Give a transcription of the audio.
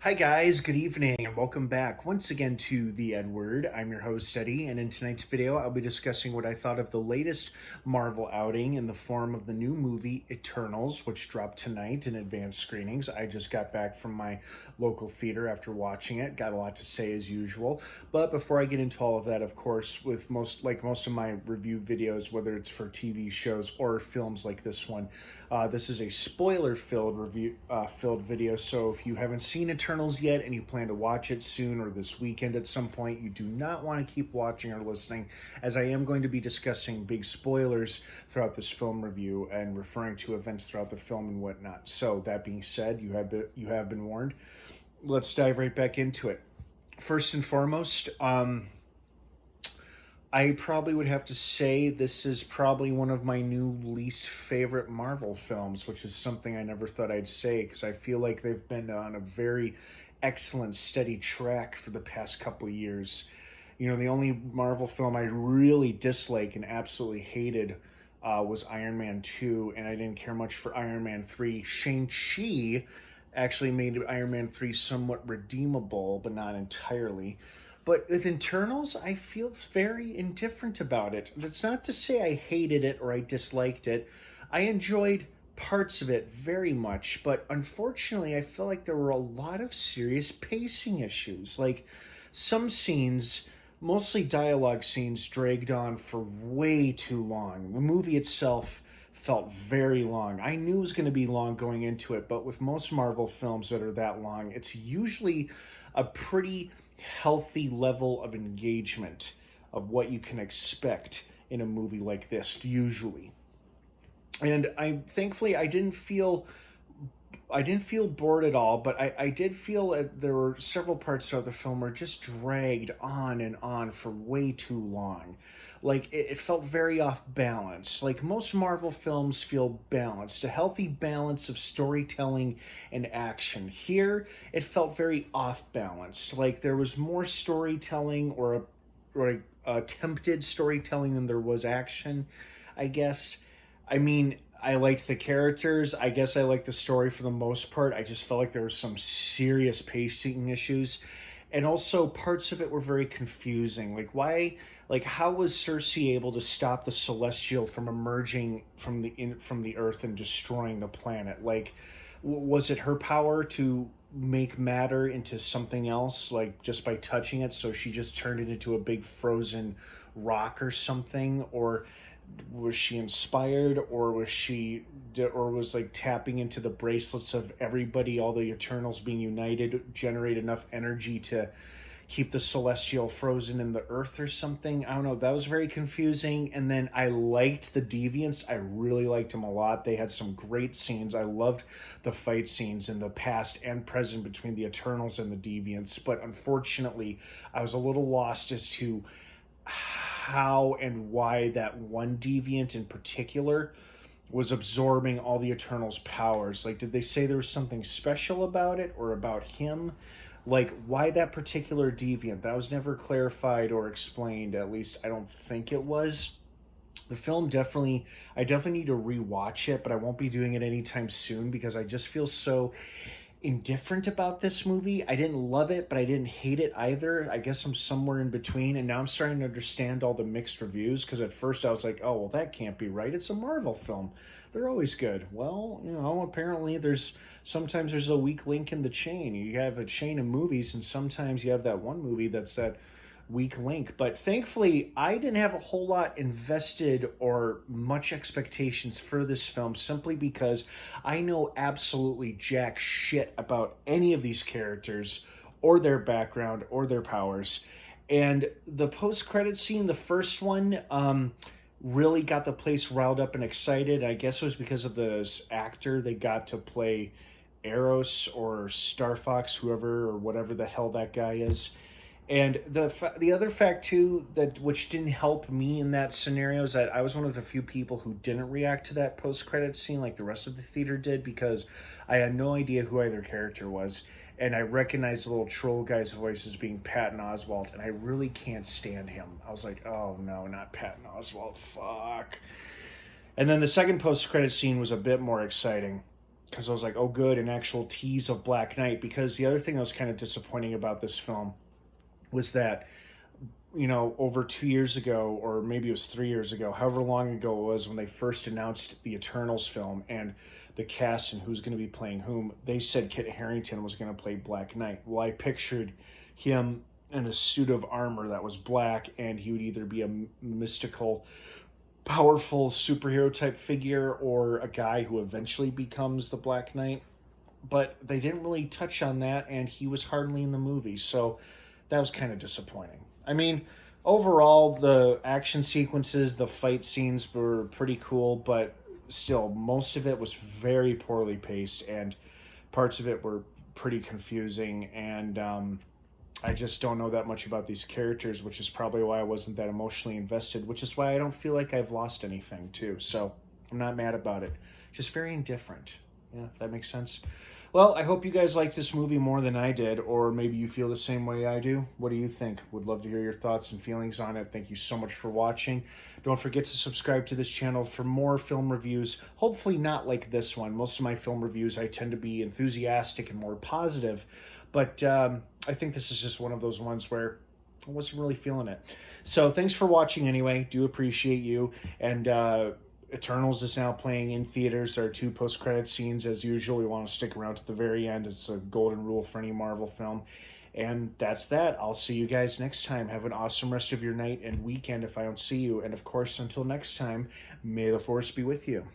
Hi, guys. Good evening, and welcome back once again to The Edward. I'm your host, Eddie, and in tonight's video, I'll be discussing what I thought of the latest Marvel outing in the form of the new movie Eternals, which dropped tonight in advanced screenings. I just got back from my local theater after watching it. Got a lot to say as usual. But before I get into all of that, of course, with most of my review videos, whether it's for TV shows or films like this one, this is a filled video. So if you haven't seen Eternals yet and you plan to watch it soon or this weekend at some point, you do not want to keep watching or listening, as I am going to be discussing big spoilers throughout this film review and referring to events throughout the film and whatnot. So that being said, you have been warned. Let's dive right back into it. First and foremost, I probably would have to say this is probably one of my new least favorite Marvel films, which is something I never thought I'd say, because I feel like they've been on a very excellent, steady track for the past couple of years. The only Marvel film I really dislike and absolutely hated was Iron Man 2, and I didn't care much for Iron Man 3. Shang-Chi actually made Iron Man 3 somewhat redeemable, but not entirely. But with Internals, I feel very indifferent about it. That's not to say I hated it or I disliked it. I enjoyed parts of it very much, but unfortunately, I feel like there were a lot of serious pacing issues. Like, some scenes, mostly dialogue scenes, dragged on for way too long. The movie itself felt very long. I knew it was going to be long going into it, but with most Marvel films that are that long, it's usually a pretty healthy level of engagement of what you can expect in a movie like this, usually. And I didn't feel bored at all, but I did feel that there were several parts of the film were just dragged on and on for way too long. Like, it felt very off balance. Like, most Marvel films feel balanced, a healthy balance of storytelling and action. Here, it felt very off balance. Like, there was more storytelling or attempted storytelling than there was action, I guess. I mean, I liked the characters. I guess I liked the story for the most part. I just felt like there were some serious pacing issues. And also, parts of it were very confusing. How was Cersei able to stop the Celestial from emerging from the Earth and destroying the planet? Like, was it her power to make matter into something else, like just by touching it? So she just turned it into a big frozen rock or something, or was she inspired, or was like tapping into the bracelets of everybody, all the Eternals being united, generate enough energy to keep the Celestial frozen in the earth or something? I don't know. That was very confusing. And then I liked the Deviants. I really liked them a lot. They had some great scenes. I loved the fight scenes in the past and present between the Eternals and the Deviants. But unfortunately, I was a little lost as to how and why that one deviant in particular was absorbing all the Eternals' powers. Like, did they say there was something special about it or about him? Like, why that particular deviant? That was never clarified or explained. At least I don't think it was. The film I definitely need to rewatch it, but I won't be doing it anytime soon because I just feel so indifferent about this movie. I didn't love it, but I didn't hate it either. I guess I'm somewhere in between, and now I'm starting to understand all the mixed reviews, because at first I was like, oh, well, that can't be right. It's a Marvel film. They're always good. Well, apparently sometimes there's a weak link in the chain. You have a chain of movies, and sometimes you have that one movie that's that weak link. But thankfully, I didn't have a whole lot invested or much expectations for this film, simply because I know absolutely jack shit about any of these characters or their background or their powers. And the post-credit scene, the first one, really got the place riled up and excited. I guess it was because of the actor they got to play Eros or Star Fox, whoever or whatever the hell that guy is. And the other fact too, that which didn't help me in that scenario, is that I was one of the few people who didn't react to that post-credit scene like the rest of the theater did, because I had no idea who either character was, and I recognized the little troll guy's voice as being Patton Oswalt, and I really can't stand him. I was like, oh no, not Patton Oswalt, fuck. And then the second post-credit scene was a bit more exciting. because I was like, oh, good, an actual tease of Black Knight. Because the other thing that was kind of disappointing about this film was that, over 2 years ago, or maybe it was 3 years ago, however long ago it was when they first announced the Eternals film and the cast and who's going to be playing whom, they said Kit Harington was going to play Black Knight. Well, I pictured him in a suit of armor that was black, and he would either be a mystical, powerful superhero type figure or a guy who eventually becomes the Black Knight. But they didn't really touch on that, and he was hardly in the movie, so that was kind of disappointing. I mean, overall, the action sequences, the fight scenes were pretty cool, but still, most of it was very poorly paced, and parts of it were pretty confusing, and I just don't know that much about these characters, which is probably why I wasn't that emotionally invested, which is why I don't feel like I've lost anything, too. So I'm not mad about it. Just very indifferent. Yeah, if that makes sense. Well, I hope you guys like this movie more than I did, or maybe you feel the same way I do. What do you think? Would love to hear your thoughts and feelings on it. Thank you so much for watching. Don't forget to subscribe to this channel for more film reviews. Hopefully not like this one. Most of my film reviews, I tend to be enthusiastic and more positive, but I think this is just one of those ones where I wasn't really feeling it. So thanks for watching anyway. Do appreciate you. And Eternals is now playing in theaters. There are 2 post-credit scenes. As usual, we want to stick around to the very end. It's a golden rule for any Marvel film. And that's that. I'll see you guys next time. Have an awesome rest of your night and weekend if I don't see you. And of course, until next time, may the Force be with you.